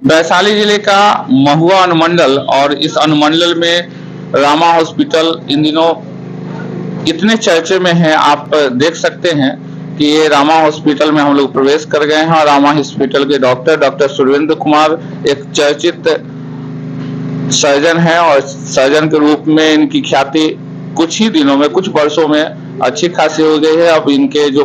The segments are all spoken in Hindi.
वैशाली जिले का महुआ अनुमंडल और इस अनुमंडल में रामा हॉस्पिटल इन दिनों इतने चर्चे में है, आप देख सकते हैं कि ये रामा हॉस्पिटल में हम लोग प्रवेश कर गए हैं और रामा हॉस्पिटल के डॉक्टर सुरेंद्र कुमार एक चर्चित सर्जन है और सर्जन के रूप में इनकी ख्याति कुछ ही दिनों में, कुछ वर्षों में अच्छी खासी हो गई है। अब इनके जो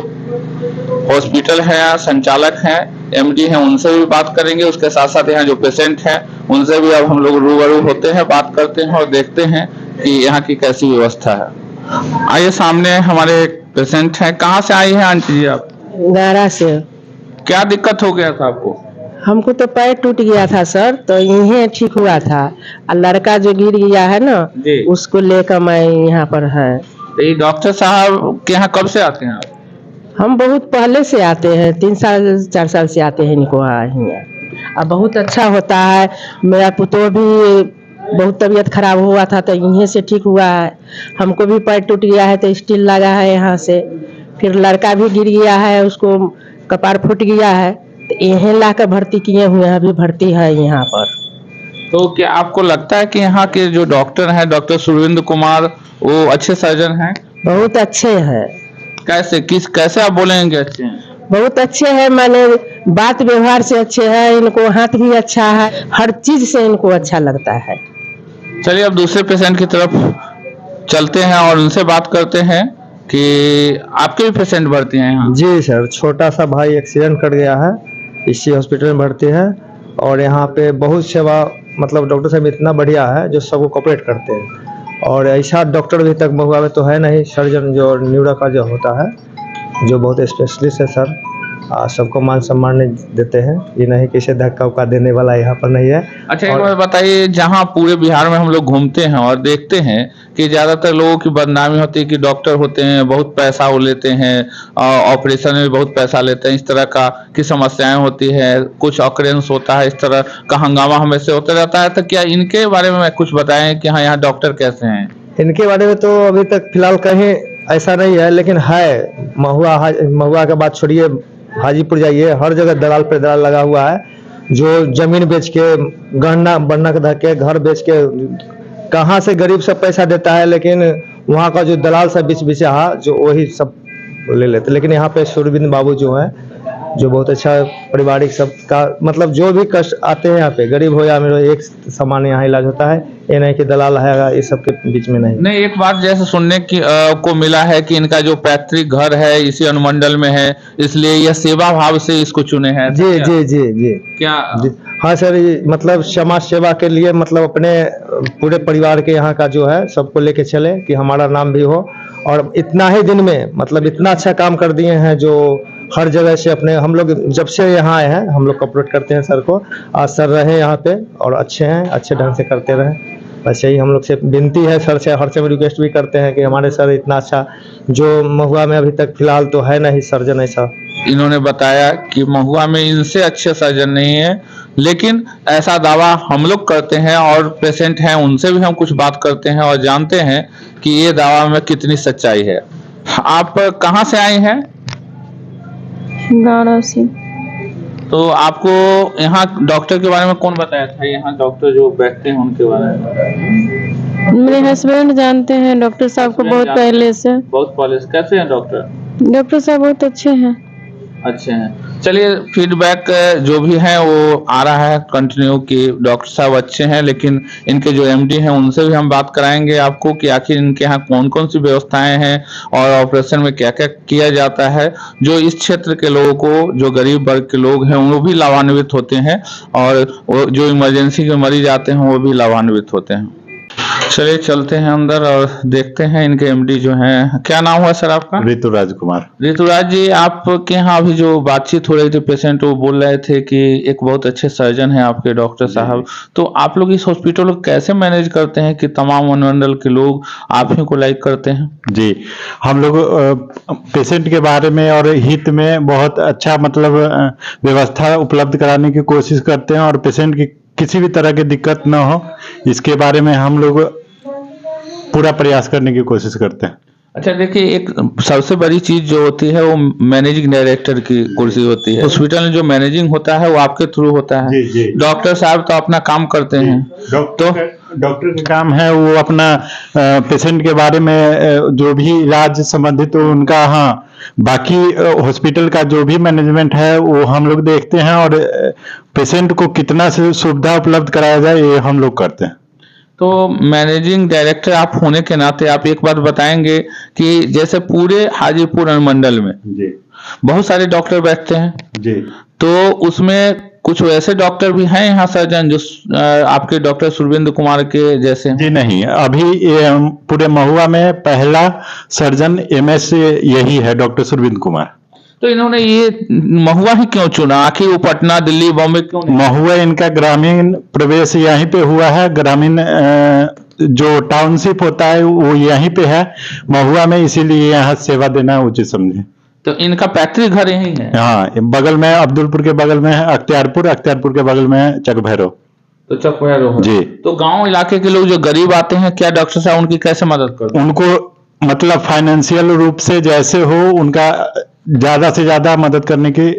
हॉस्पिटल है, संचालक हैं, एमडी हैं, उनसे भी बात करेंगे। उसके साथ साथ यहाँ जो पेशेंट हैं उनसे भी अब हम लोग रूबरू होते हैं, बात करते हैं और देखते हैं कि यहाँ की कैसी व्यवस्था है। आइए, सामने हमारे एक पेशेंट हैं। कहाँ से आई हैं आंटी जी आप? गारा से। क्या दिक्कत हो गया था आपको? हमको तो पैर टूट गया था सर, तो यहीं ठीक हुआ था। और लड़का जो गिर गया है ना जी, उसको लेकर मैं यहाँ पर है। तो ये डॉक्टर साहब के यहाँ कब से आते हैं आप? हम बहुत पहले से आते हैं, 3 साल 4 साल से आते हैं इनको यहाँ। और बहुत अच्छा होता है। मेरा पुतोह भी बहुत तबीयत खराब हुआ था तो यहीं से ठीक हुआ है। हमको भी पैर टूट गया है तो स्टील लगा है यहाँ से। फिर लड़का भी गिर गया है, उसको कपार फूट गया है तो यहीं लाकर भर्ती किए हुए हैं, अभी भर्ती है यहाँ पर। तो क्या आपको लगता है कि यहाँ के जो डॉक्टर हैं, डॉक्टर सुरेंद्र कुमार, वो अच्छे सर्जन हैं? बहुत अच्छे हैं। कैसे आप बोलेंगे अच्छे हैं? बहुत अच्छे हैं, माने बात व्यवहार से अच्छे हैं। इनको हाथ भी अच्छा है, हर चीज से इनको अच्छा लगता है। चलिए अब दूसरे पेशेंट की तरफ चलते हैं और उनसे बात करते हैं कि आपके भी पेशेंट भर्ती हैं यहाँ? जी सर, छोटा सा भाई एक्सीडेंट कर गया है, इसी हॉस्पिटल में भर्ती है। और यहाँ पे बहुत सेवा, मतलब डॉक्टर साहब इतना बढ़िया है जो सबको कोऑपरेट करते हैं। और ऐसा डॉक्टर अभी तक महुआ में तो है नहीं, सर्जन जो न्यूरो का जो होता है, जो बहुत स्पेशलिस्ट है सर। सबको मान सम्मान देते हैं, ये नहीं किसी धक्का उक्का देने वाला यहाँ पर नहीं है। अच्छा, एक बात बताइए, जहाँ पूरे बिहार में हम लोग घूमते हैं और देखते हैं कि ज्यादातर लोगों की बदनामी होती है कि डॉक्टर होते हैं, बहुत पैसा वो लेते हैं, ऑपरेशन में बहुत पैसा लेते हैं, इस तरह का की समस्याएं होती है, कुछ ऑकरेंस होता है, इस तरह का हंगामा हमेशा होता रहता है। तो क्या इनके बारे में कुछ बताएं कि हाँ, यहाँ डॉक्टर कैसे हैं? इनके बारे में तो अभी तक फिलहाल कहीं ऐसा नहीं है, लेकिन है महुआ का बात छोड़िए, हाजीपुर जाइए, हर जगह दलाल पे दलाल लगा हुआ है, जो जमीन बेच के, गहना बनना के धके, घर बेच के, कहाँ से गरीब सब पैसा देता है, लेकिन वहाँ का जो दलाल सब बिचहा जो वही सब ले लेते। लेकिन यहाँ पे सुरविंद बाबू जो है, जो बहुत अच्छा पारिवारिक सबका, मतलब जो भी कष्ट आते हैं यहाँ पे, गरीब हो या अमीर हो, एक समान यहाँ इलाज होता है। ये नहीं कि दलाल है, इस सब के बीच में नहीं। एक बात जैसे सुनने की को मिला है कि इनका जो पैतृक घर है इसी अनुमंडल में है, इसलिए यह सेवा भाव से इसको चुने हैं। जी जी जी जी क्या? जी हाँ सर, मतलब समाज सेवा के लिए, मतलब अपने पूरे परिवार के यहाँ का जो है सबको लेके चले कि हमारा नाम भी हो। और इतना ही दिन में मतलब इतना अच्छा काम कर दिए हैं, जो हर जगह से अपने, हम लोग जब से यहाँ आए हैं हम लोग कोऑपरेट करते हैं सर को। आज सर रहे यहाँ पे और अच्छे हैं, अच्छे ढंग से करते रहे। बस यही हम लोग से विनती है सर से, हर समय रिक्वेस्ट भी करते हैं कि हमारे सर इतना अच्छा, जो महुआ में अभी तक फिलहाल तो है नहीं सर्जन ऐसा। इन्होंने बताया कि महुआ में इनसे अच्छे सर्जन नहीं है, लेकिन ऐसा दावा हम लोग करते हैं और पेशेंट हैं उनसे भी हम कुछ बात करते हैं और जानते हैं कि ये दावा में कितनी सच्चाई है। आप कहाँ से आए हैं? गारा से। तो आपको यहाँ डॉक्टर के बारे में कौन बताया था? यहाँ डॉक्टर जो बैठते हैं उनके बारे में? मेरे हस्बैंड जानते हैं डॉक्टर साहब को बहुत पहले से। बहुत पहले से? कैसे हैं डॉक्टर? डॉक्टर साहब बहुत अच्छे हैं। अच्छे हैं। चलिए, फीडबैक जो भी है वो आ रहा है कंटिन्यू कि डॉक्टर साहब अच्छे हैं, लेकिन इनके जो एमडी हैं उनसे भी हम बात कराएंगे आपको कि आखिर इनके यहाँ कौन कौन सी व्यवस्थाएं हैं और ऑपरेशन में क्या क्या किया जाता है, जो इस क्षेत्र के लोगों को, जो गरीब वर्ग के लोग हैं वो भी लाभान्वित होते हैं और जो इमरजेंसी के मरीज आते हैं वो भी लाभान्वित होते हैं। चलिए चलते हैं अंदर और देखते हैं इनके एमडी जो हैं। क्या नाम हुआ सर आपका? ऋतुराज कुमार। ऋतुराज जी, आपके यहाँ अभी जो बातचीत हो रही थी, पेशेंट वो बोल रहे थे कि एक बहुत अच्छे सर्जन हैं आपके डॉक्टर साहब, तो आप लोग इस हॉस्पिटल को कैसे मैनेज करते हैं कि तमाम अनुमंडल के लोग आप ही को लाइक करते हैं? जी, हम लोग पेशेंट के बारे में और हित में बहुत अच्छा, मतलब व्यवस्था उपलब्ध कराने की कोशिश करते हैं और पेशेंट की किसी भी तरह की दिक्कत न हो, इसके बारे में हम लोग पूरा प्रयास करने की कोशिश करते हैं। अच्छा देखिए, एक सबसे बड़ी चीज जो होती है वो मैनेजिंग डायरेक्टर की कुर्सी होती है। हॉस्पिटल में जो मैनेजिंग होता है वो आपके थ्रू होता है। जी, जी। डॉक्टर साहब तो अपना काम करते हैं। डॉक्टर का काम है वो अपना पेशेंट के बारे में जो भी इलाज संबंधित हो उनका, हाँ, बाकी हॉस्पिटल का जो भी मैनेजमेंट है वो हम लोग देखते हैं, और पेशेंट को कितना से सुविधा उपलब्ध कराया जाए ये हम लोग करते हैं। तो मैनेजिंग डायरेक्टर आप होने के नाते आप एक बात बताएंगे कि जैसे पूरे हाजीपुर अनुमंडल में जी बहुत सारे डॉक्टर बैठते हैं, जी। तो उसमें कुछ वैसे डॉक्टर भी हैं यहाँ सर्जन जो आपके डॉक्टर सुरविंद्र कुमार के जैसे हैं? जी नहीं, अभी ये पूरे महुआ में पहला सर्जन एमएस यही है, डॉक्टर सुरविंद्र कुमार। तो इन्होंने ये महुआ ही क्यों चुना? आखिर वो पटना, दिल्ली, बॉम्बे क्यों नहीं? महुआ इनका ग्रामीण प्रवेश यहीं पे हुआ है, ग्रामीण जो टाउनशिप होता है वो यहीं पे है महुआ में, इसीलिए यहाँ सेवा देना उचित समझे। तो इनका पैतृक घर यही है? हाँ, बगल में अब्दुलपुर के बगल में है अख्तियारपुर, अख्तियारपुर के बगल में है चक भैरव। तो चक भैरव जी। तो गांव इलाके के लोग जो गरीब आते हैं, क्या डॉक्टर साहब उनकी कैसे मदद करते हैं? उनको मतलब फाइनेंशियल रूप से जैसे हो उनका ज्यादा से ज्यादा मदद करने की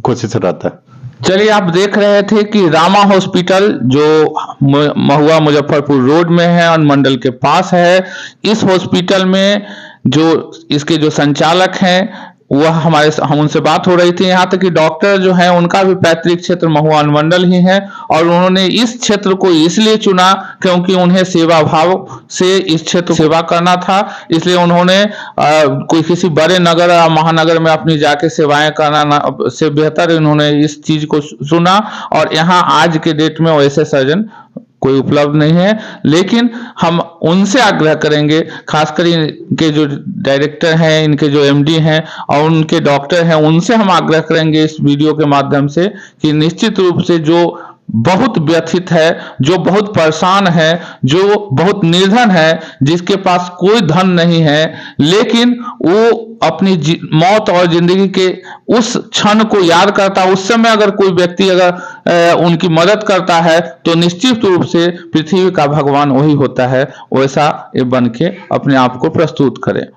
कोशिश रहता है। चलिए, आप देख रहे थे कि रामा हॉस्पिटल जो महुआ मुजफ्फरपुर रोड में है, अनुमंडल के पास है, इस हॉस्पिटल में जो इसके जो संचालक हैं वह हम उनसे बात हो रही थी। यहाँ तक कि डॉक्टर जो है उनका भी पैतृक क्षेत्र महुआ अनुमंडल ही है, और उन्होंने इस क्षेत्र को इसलिए चुना क्योंकि उन्हें सेवा भाव से इस क्षेत्र को सेवा करना था। इसलिए उन्होंने कोई किसी बड़े नगर या महानगर में अपनी जाके सेवाएं करना से बेहतर उन्होंने इस चीज को चुना, और यहाँ आज के डेट में वैसे सर्जन कोई उपलब्ध नहीं है। लेकिन हम उनसे आग्रह करेंगे, खासकर इनके जो डायरेक्टर हैं, इनके जो एमडी हैं और उनके डॉक्टर हैं, उनसे हम आग्रह करेंगे इस वीडियो के माध्यम से कि निश्चित रूप से जो बहुत व्यथित है, जो बहुत परेशान है, जो बहुत निर्धन है, जिसके पास कोई धन नहीं है, लेकिन वो अपनी मौत और जिंदगी के उस क्षण को याद करता है, उस समय अगर कोई व्यक्ति अगर उनकी मदद करता है तो निश्चित रूप से पृथ्वी का भगवान वही होता है। वैसा ये बन के अपने आप को प्रस्तुत करे।